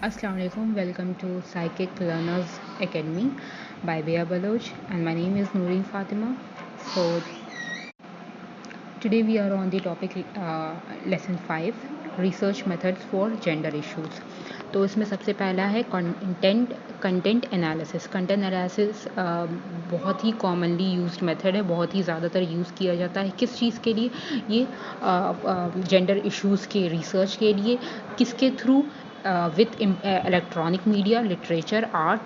Assalamu alaikum. Welcome to Psychic Learners Academy by Bea Baloch, and my name is Nooreen Fatima. So today we are on the topic lesson 5 research methods for gender issues. तो इसमें सबसे पहला है content analysis. Content analysis बहुत ही commonly used method है, बहुत ही ज़्यादातर use किया जाता है। किस चीज़ के लिए? ये जेंडर इश्यूज़ के रिसर्च के लिए। किसके through? With electronic media, literature, art,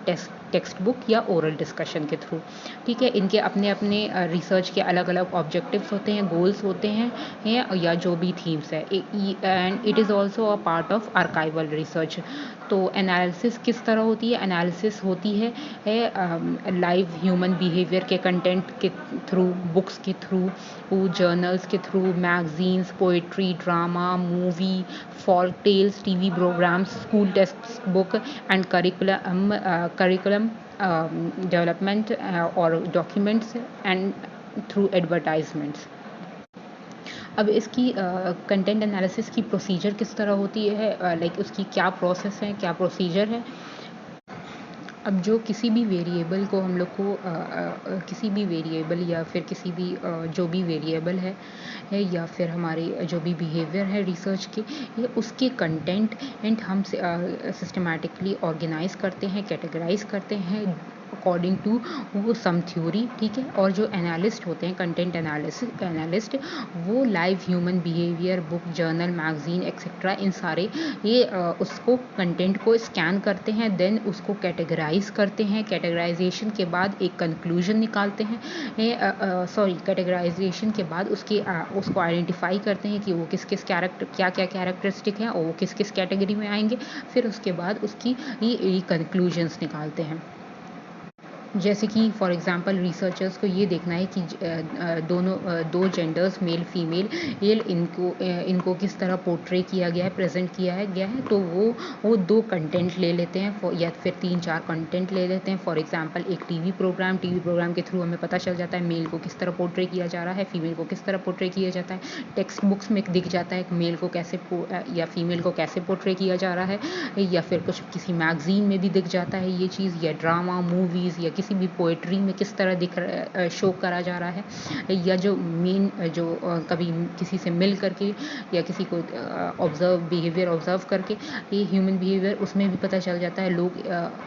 text book या ओरल डिस्कशन के थ्रू। ठीक है, इनके अपने अपने रिसर्च के अलग अलग ऑब्जेक्टिव्स होते हैं, गोल्स होते हैं या जो भी थीम्स है। And it is also a part of archival research. तो एनालिसिस किस तरह होती है? एनालिसिस होती है लाइव ह्यूमन बिहेवियर के कंटेंट के थ्रू, बुक्स के थ्रू, जर्नल्स के through, magazines, poetry, drama, movie, folk tales, TV programs, school textbook, and curriculum development or documents, and through advertisements. अब इसकी कंटेंट एनालिसिस की प्रोसीजर किस तरह होती है, लाइक उसकी क्या प्रोसेस है, क्या प्रोसीजर है। अब जो किसी भी वेरिएबल को हम लोग को किसी भी वेरिएबल या फिर किसी भी जो भी वेरिएबल है या फिर हमारे जो भी बिहेवियर है रिसर्च के, ये उसके कंटेंट एंड हम सिस्टमैटिकली ऑर्गेनाइज करते हैं, कैटेगराइज करते हैं अकॉर्डिंग टू वो सम थ्योरी। ठीक है, और जो एनालिस्ट होते हैं, कंटेंट एनालिस्ट, वो live human behaviour, book, journal, magazine etcetera, इन सारे ये उसको कंटेंट को स्कैन करते हैं, देन उसको कैटेगराइज करते हैं। कैटेगराइजेशन के बाद एक कंक्लूजन निकालते हैं। कैटेगराइजेशन के बाद उसको आइडेंटिफाई करते हैं कि वो किस किस क्या क्या कैरेक्टरिस्टिक हैं और वो किस किस कैटेगरी में आएंगे। फिर उसके बाद उसकी ये कंक्लूजन्स निकालते हैं। जैसे कि फॉर एग्जांपल रिसर्चर्स को ये देखना है कि दो जेंडर्स, मेल फीमेल, इनको किस तरह पोर्ट्रे किया गया है, प्रेजेंट किया है। तो वो दो कंटेंट ले लेते हैं या फिर 3-4 कंटेंट ले लेते हैं। फॉर एग्जांपल एक टीवी प्रोग्राम के थ्रू हमें पता चल जाता है मेल को किस तरह पोर्ट्रे किया जा रहा है, फीमेल को किस तरह पोर्ट्रे किया जाता है। टेक्स्ट बुक्स में दिख जाता है मेल को कैसे या फीमेल को कैसे पोर्ट्रे किया जा रहा है, या फिर कुछ किसी मैगजीन में भी दिख जाता है ये चीज़, या ड्रामा, मूवीज़ या किसी भी पोएट्री में किस तरह शो करा जा रहा है। या जो मेन जो कभी किसी से मिल करके या किसी को बिहेवियर ऑब्जर्व करके ये ह्यूमन बिहेवियर, उसमें भी पता चल जाता है लोग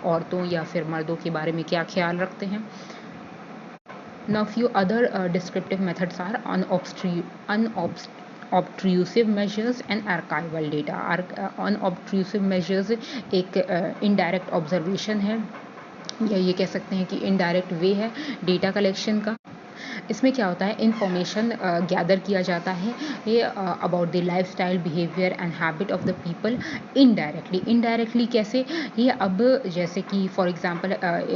औरतों या फिर मर्दों के बारे में क्या ख्याल रखते हैं। Now few other descriptive methods are unobtrusive measures and archival data. Unobtrusive measures एक indirect observation है, या ये कह सकते हैं कि इनडायरेक्ट वे है डेटा कलेक्शन का। इसमें क्या होता है, इंफॉर्मेशन गैदर किया जाता है ये about the lifestyle, behaviour and habit of the people indirectly कैसे? ये अब जैसे कि फॉर एग्जांपल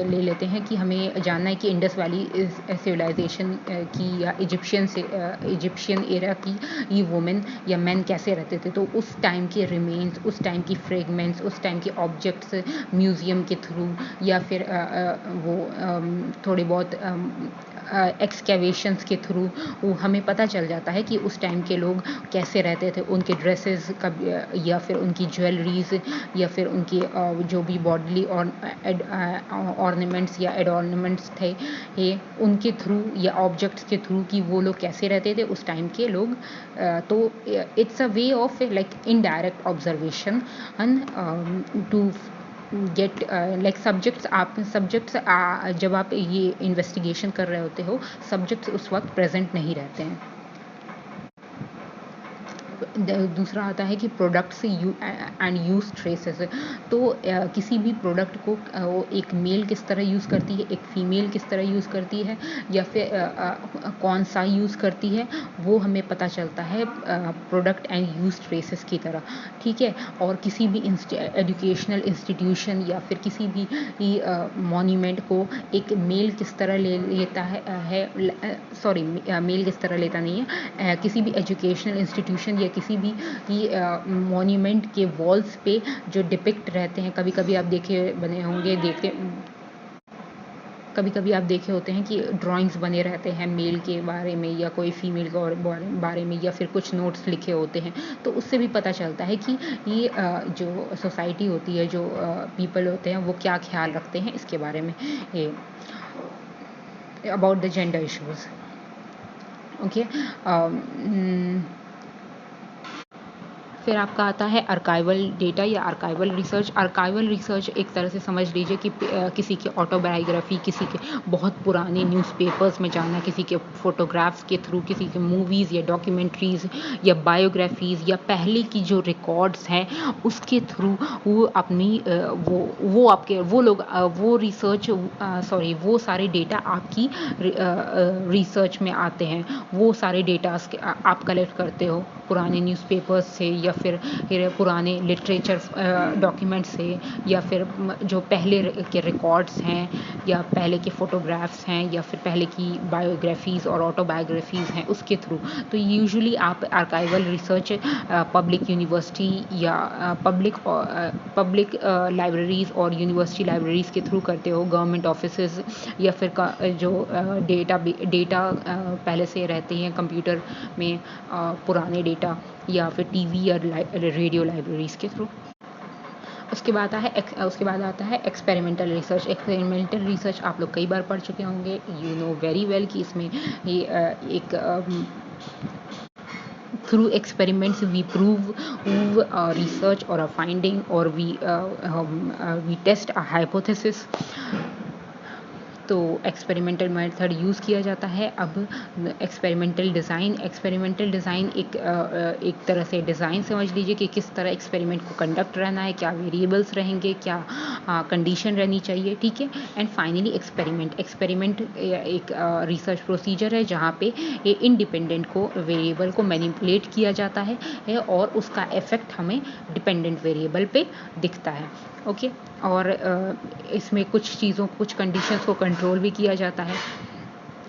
ले लेते हैं कि हमें जानना है कि इंडस वैली सिविलाइजेशन की या इजिप्शियन एरा की ये वुमेन या मैन कैसे रहते थे। तो उस टाइम के रिमेन्स, उस टाइम की फ्रेगमेंट्स, उस टाइम के ऑब्जेक्ट्स म्यूज़ियम के थ्रू या फिर वो थोड़े बहुत एक्सकेवेशंस के थ्रू वो हमें पता चल जाता है कि उस टाइम के लोग कैसे रहते थे। उनके ड्रेसेस का या फिर उनकी ज्वेलरीज या फिर उनकी जो भी बॉडीली ऑर्नामेंट्स या एडॉर्नामेंट्स थे, ये उनके थ्रू या ऑब्जेक्ट्स के थ्रू कि वो लोग कैसे रहते थे उस टाइम के लोग। तो it's a way of like indirect observation to get like subjects जब आप ये इन्वेस्टिगेशन कर रहे होते हो, सब्जेक्ट्स उस वक्त प्रेजेंट नहीं रहते हैं। दूसरा आता है कि प्रोडक्ट्स एंड यूज ट्रेसेस। तो किसी भी प्रोडक्ट को वो एक मेल किस तरह यूज़ करती है, एक फीमेल किस तरह यूज़ करती है, या फिर कौन सा यूज़ करती है, वो हमें पता चलता है प्रोडक्ट एंड यूज ट्रेसेस की तरह। ठीक है, और किसी भी एजुकेशनल इंस्टीट्यूशन या फिर किसी भी मॉन्यूमेंट को एक मेल किस तरह ले लेता है सॉरी मेल किस तरह लेता नहीं है, किसी भी एजुकेशनल इंस्टीट्यूशन या किसी भी मॉन्यूमेंट के वॉल्स पे जो डिपिक्ट रहते हैं, कभी कभी आप देखे बने होंगे, देखते कभी कभी आप देखे होते हैं कि ड्राइंग्स बने रहते हैं मेल के बारे में या कोई फीमेल के बारे में, या फिर कुछ नोट्स लिखे होते हैं, तो उससे भी पता चलता है कि ये जो सोसाइटी होती है, जो पीपल होते हैं, वो क्या ख्याल रखते हैं इसके बारे में, ये about the gender issues. Okay, फिर आपका आता है आर्काइवल डेटा या आर्काइवल रिसर्च। आर्काइवल रिसर्च एक तरह से समझ लीजिए कि किसी की ऑटोबायोग्राफी, किसी के बहुत पुराने न्यूज़पेपर्स में जाना, किसी के फोटोग्राफ्स के थ्रू, किसी के मूवीज़ या डॉक्यूमेंट्रीज़ या बायोग्राफीज़ या पहले की जो रिकॉर्ड्स हैं उसके थ्रू वो अपनी वो आपके वो लोग वो रिसर्च सॉरी वो सारे डेटा आपकी रिसर्च में आते हैं। वो सारे डेटास आप कलेक्ट करते हो पुराने न्यूज़पेपर्स से, या फिर पुराने लिटरेचर डॉक्यूमेंट्स से, या फिर जो पहले के रिकॉर्ड्स हैं, या पहले के फ़ोटोग्राफ्स हैं, या फिर पहले की बायोग्राफीज़ और ऑटोबायोग्राफीज़ हैं उसके थ्रू। तो यूजुअली आप आर्काइवल रिसर्च पब्लिक यूनिवर्सिटी या पब्लिक लाइब्रेरीज़ और यूनिवर्सिटी लाइब्रेरीज़ के थ्रू करते हो, गवर्नमेंट ऑफिसेज़, या फिर जो डेटा पहले से रहते हैं कंप्यूटर में, पुराने डेटा, या फिर टीवी या रेडियो लाइब्रेरीज़ के थ्रू। उसके बाद आता है एक्सपेरिमेंटल रिसर्च। एक्सपेरिमेंटल रिसर्च आप लोग कई बार पढ़ चुके होंगे, यू नो वेरी वेल कि इसमें ये एक through experiments we prove a research or a finding, or we test a hypothesis। तो एक्सपेरिमेंटल मेथड यूज़ किया जाता है। अब एक्सपेरिमेंटल डिज़ाइन एक तरह से डिज़ाइन समझ लीजिए कि किस तरह एक्सपेरिमेंट को कंडक्ट रहना है, क्या वेरिएबल्स रहेंगे, क्या कंडीशन रहनी चाहिए, ठीक है। एंड फाइनली एक्सपेरिमेंट एक रिसर्च प्रोसीजर है जहाँ पे ये इंडिपेंडेंट को वेरिएबल को मैनिपुलेट किया जाता है और उसका इफ़ेक्ट हमें डिपेंडेंट वेरिएबल पे दिखता है। ओके, और इसमें कुछ कंडीशंस को कंट्रोल भी किया जाता है।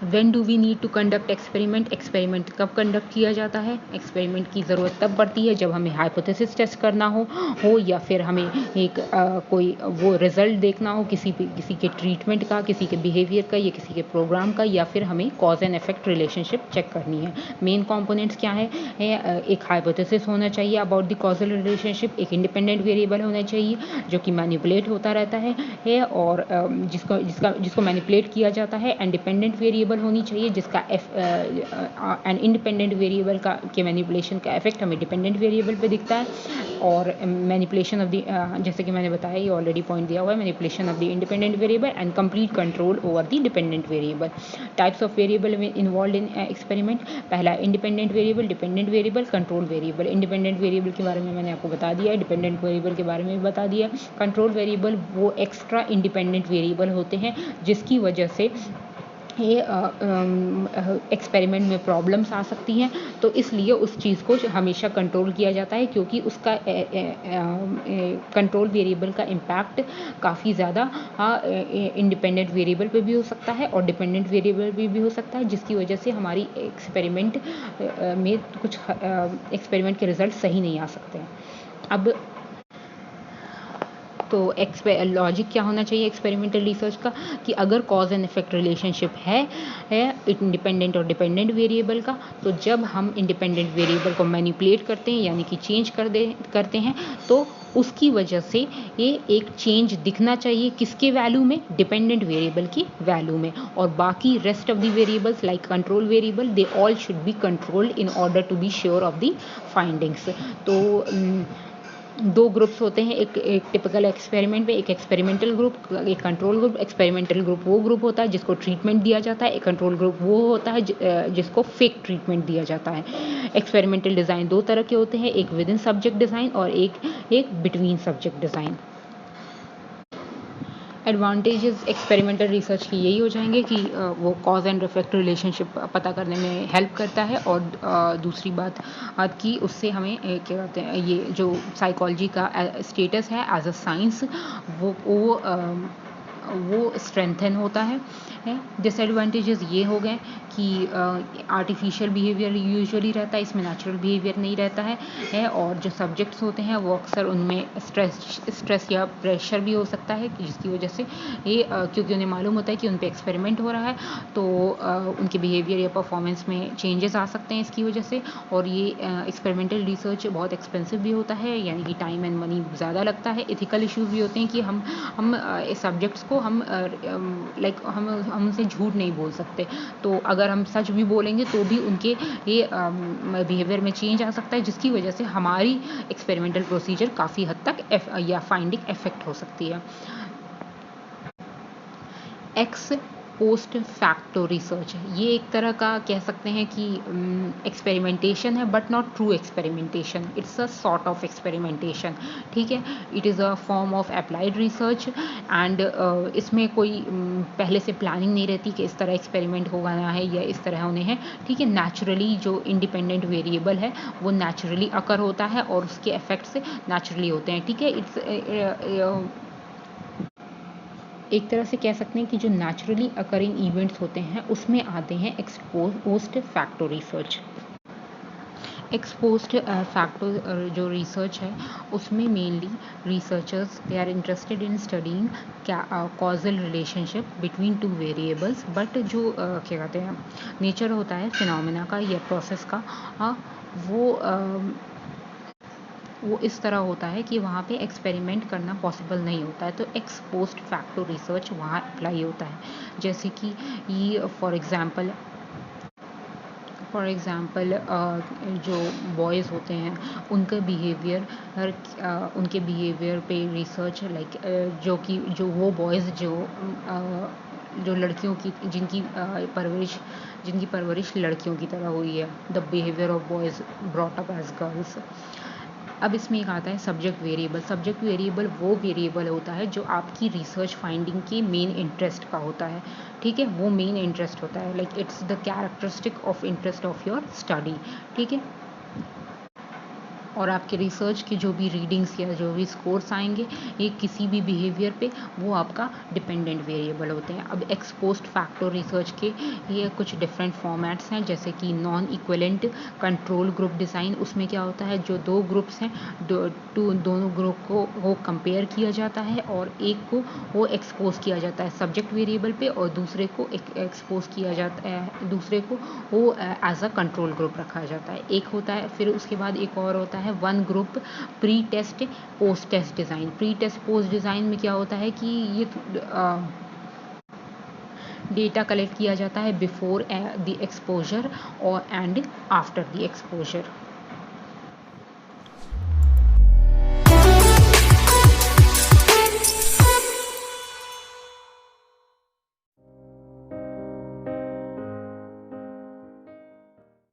When do we need to conduct experiment? Experiment कब कंडक्ट किया जाता है? एक्सपेरिमेंट की ज़रूरत तब पड़ती है जब हमें हाइपोथेसिस टेस्ट करना हो, या फिर हमें एक कोई वो रिजल्ट देखना हो किसी के ट्रीटमेंट का, किसी के बिहेवियर का, या किसी के प्रोग्राम का, या फिर हमें cause and effect relationship check करनी है। मेन कंपोनेंट्स क्या है? एक हाइपोथेसिस होना चाहिए अबाउट द कॉजल रिलेशनशिप, एक इंडिपेंडेंट वेरिएबल होना चाहिए जो कि मैनिपुलेट होता रहता है और जिसको मैनिपुलेट किया जाता है, एंड डिपेंडेंट वेरिएबल होनी चाहिए जिसका एंड इंडिपेंडेंट वेरिएबल का के मैनिपुलेशन का इफेक्ट हमें डिपेंडेंट वेरिएबल पे दिखता है। और मैनिपुलेशन ऑफ द जैसे कि मैंने बताया, ये ऑलरेडी पॉइंट दिया हुआ है, manipulation of the independent variable and complete control over the dependent variable. Types of variable involve in experiment. पहला independent variable, dependent variable, control variable. Independent variable के बारे में मैंने आपको बता दिया है, डिपेंडेंट वेरिएबल के बारे में भी बता दिया। कंट्रोल वेरिएबल वो एक्स्ट्रा इंडिपेंडेंट वेरिएबल होते हैं जिसकी वजह से ये एक्सपेरिमेंट में प्रॉब्लम्स आ सकती हैं, तो इसलिए उस चीज़ को हमेशा कंट्रोल किया जाता है, क्योंकि उसका कंट्रोल वेरिएबल का इम्पैक्ट काफ़ी ज़्यादा इंडिपेंडेंट वेरिएबल पे भी हो सकता है और डिपेंडेंट वेरिएबल पे भी हो सकता है, जिसकी वजह से हमारी एक्सपेरिमेंट में कुछ एक्सपेरिमेंट के रिजल्ट सही नहीं आ सकते हैं। अब तो लॉजिक क्या होना चाहिए एक्सपेरिमेंटल रिसर्च का, कि अगर कॉज एंड इफेक्ट रिलेशनशिप है इंडिपेंडेंट और डिपेंडेंट वेरिएबल का, तो जब हम इंडिपेंडेंट वेरिएबल को मैनिपुलेट करते हैं, यानी कि चेंज करते हैं, तो उसकी वजह से ये एक चेंज दिखना चाहिए किसके वैल्यू में, डिपेंडेंट वेरिएबल की वैल्यू में, और बाकी rest of the variables like control variable they all should be controlled in order to be sure of the findings. तो दो ग्रुप्स होते हैं, एक टिपिकल एक्सपेरिमेंट में, एक एक्सपेरिमेंटल ग्रुप, एक कंट्रोल ग्रुप। एक्सपेरिमेंटल ग्रुप वो ग्रुप होता है जिसको ट्रीटमेंट दिया जाता है, एक कंट्रोल ग्रुप वो होता है जिसको फेक ट्रीटमेंट दिया जाता है। एक्सपेरिमेंटल डिज़ाइन दो तरह के होते हैं, एक विद इन सब्जेक्ट डिज़ाइन और एक between subject design. Advantages experimental research की यही हो जाएंगे कि वो कॉज एंड इफेक्ट रिलेशनशिप पता करने में हेल्प करता है, और दूसरी बात कि उससे हमें क्या कहते हैं, ये जो साइकोलॉजी का स्टेटस है एज अ साइंस, वो वो स्ट्रेंथन होता है। डिसएडवांटेजेस ये हो गए कि आर्टिफिशियल बिहेवियर यूजुअली रहता है, इसमें नेचुरल बिहेवियर नहीं रहता है और जो सब्जेक्ट्स होते हैं वो अक्सर उनमें स्ट्रेस या प्रेशर भी हो सकता है, जिसकी वजह से ये क्योंकि उन्हें मालूम होता है कि उन पे एक्सपेरिमेंट हो रहा है, तो उनके बिहेवियर या परफॉर्मेंस में चेंजेस आ सकते हैं इसकी वजह से। और ये एक्सपेरिमेंटल रिसर्च बहुत एक्सपेंसिव भी होता है, यानी कि टाइम एंड मनी ज़्यादा लगता है। एथिकल इश्यूज भी होते हैं कि हम इस सब्जेक्ट्स को हम उनसे झूठ नहीं बोल सकते, तो अगर हम सच भी बोलेंगे तो भी उनके ये बिहेवियर में चेंज आ सकता है, जिसकी वजह से हमारी एक्सपेरिमेंटल प्रोसीजर काफ़ी हद तक या फाइंडिंग इफेक्ट हो सकती है। एक्स पोस्ट फैक्टो रिसर्च, ये एक तरह का कह सकते हैं कि एक्सपेरिमेंटेशन है, but not true experimentation, it's a sort of experimentation. ठीक है, it is a form of applied research and इसमें कोई पहले से प्लानिंग नहीं रहती कि इस तरह एक्सपेरिमेंट होना है या इस तरह होने हैं। ठीक है, नेचुरली जो इंडिपेंडेंट वेरिएबल है वो नेचुरली अकर होता है और उसके इफेक्ट्स नेचुरली होते हैं। ठीक है, इट्स एक तरह से कह सकते हैं कि जो नेचुरली अकरिंग इवेंट्स होते हैं उसमें आते हैं post facto research. Ex post facto जो रिसर्च है उसमें mainly researchers they are interested in studying causal relationship between two variables, but जो क्या कहते हैं नेचर होता है फिनोमेना का या प्रोसेस का, वो इस तरह होता है कि वहाँ पे एक्सपेरिमेंट करना पॉसिबल नहीं होता है, तो एक्स पोस्ट फैक्टो रिसर्च वहाँ अप्लाई होता है। जैसे कि ये फॉर एग्ज़ाम्पल जो बॉयज़ होते हैं उनके बिहेवियर पे रिसर्च जो वो बॉयज़ जो लड़कियों की जिनकी परवरिश लड़कियों की तरह हुई है, the behaviour of boys brought up as girls. अब इसमें एक आता है सब्जेक्ट वेरिएबल। सब्जेक्ट वेरिएबल वो वेरिएबल होता है जो आपकी रिसर्च फाइंडिंग के मेन इंटरेस्ट का होता है। ठीक है, वो मेन इंटरेस्ट होता है, like it's the characteristic of interest of your study. ठीक है, और आपके रिसर्च के जो भी रीडिंग्स या जो भी स्कोर्स आएंगे ये किसी भी बिहेवियर पे वो आपका डिपेंडेंट वेरिएबल होते हैं। अब एक्स पोस्ट फैक्टो रिसर्च के ये कुछ डिफरेंट फॉर्मेट्स हैं, जैसे कि non equivalent control group design. उसमें क्या होता है, जो दो ग्रुप्स हैं दोनों ग्रुप को वो कंपेयर किया जाता है और एक को वो एक्सपोज किया जाता है सब्जेक्ट वेरिएबल पे और दूसरे को एक्सपोज किया जाता है, दूसरे को वो एज अ कंट्रोल ग्रुप रखा जाता है। एक होता है, फिर उसके बाद एक और होता है one group pre test post test design. Pre test post design में क्या होता है कि ये डेटा कलेक्ट किया जाता है बिफोर द एक्सपोजर और एंड आफ्टर द एक्सपोजर।